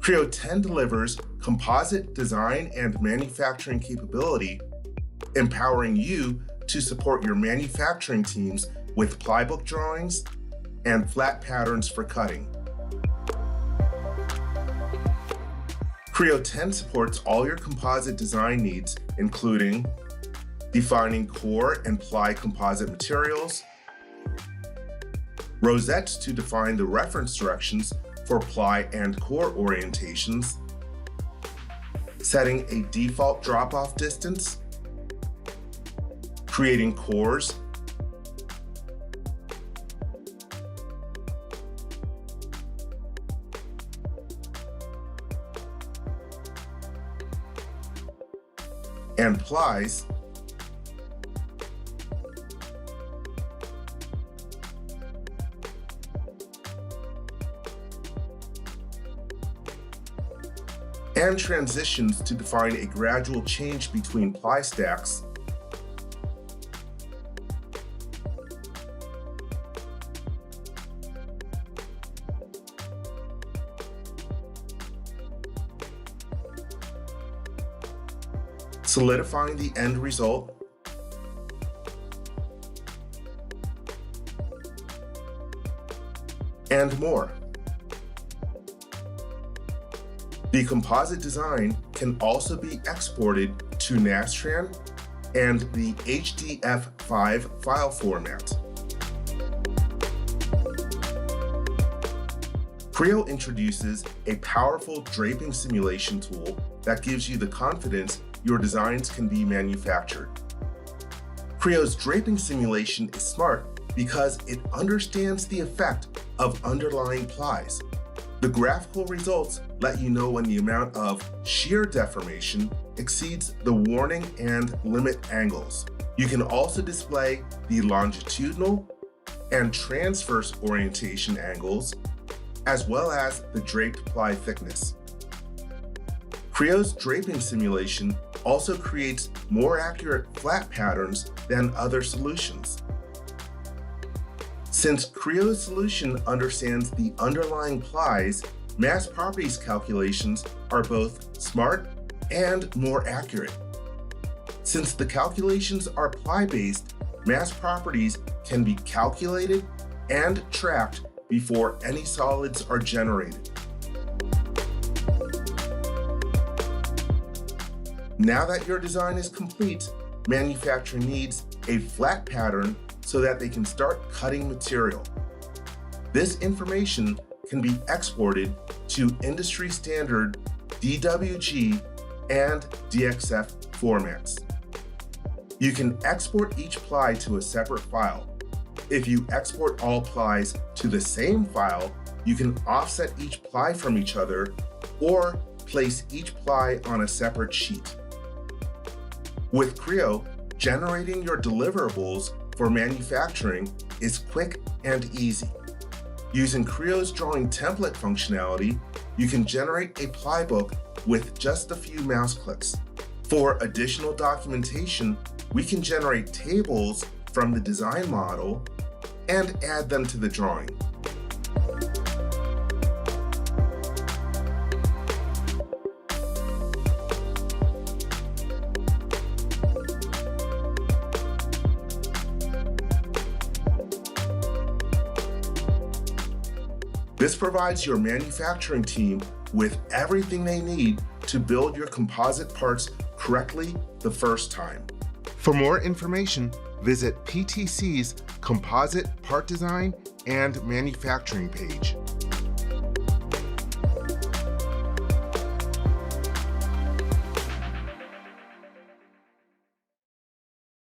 Creo 10 delivers composite design and manufacturing capability, empowering you to support your manufacturing teams with plybook drawings and flat patterns for cutting. Creo 10 supports all your composite design needs, including defining core and ply composite materials, rosettes to define the reference directions for ply and core orientations, setting a default drop-off distance, creating cores, and plies, and transitions to define a gradual change between ply stacks, solidifying the end result, and more. The composite design can also be exported to Nastran and the HDF5 file format. Creo introduces a powerful draping simulation tool that gives you the confidence your designs can be manufactured. Creo's draping simulation is smart because it understands the effect of underlying plies. The graphical results let you know when the amount of shear deformation exceeds the warning and limit angles. You can also display the longitudinal and transverse orientation angles, as well as the draped ply thickness. Creo's draping simulation also creates more accurate flat patterns than other solutions. Since Creo's solution understands the underlying plies, mass properties calculations are both smart and more accurate. Since the calculations are ply-based, mass properties can be calculated and tracked before any solids are generated. Now that your design is complete, manufacturer needs a flat pattern so that they can start cutting material. This information can be exported to industry standard DWG and DXF formats. You can export each ply to a separate file. If you export all plies to the same file, you can offset each ply from each other or place each ply on a separate sheet. With Creo, generating your deliverables for manufacturing is quick and easy. Using Creo's drawing template functionality, you can generate a plybook with just a few mouse clicks. For additional documentation, we can generate tables from the design model and add them to the drawing. This provides your manufacturing team with everything they need to build your composite parts correctly the first time. For more information, visit PTC's Composite Part Design and Manufacturing page.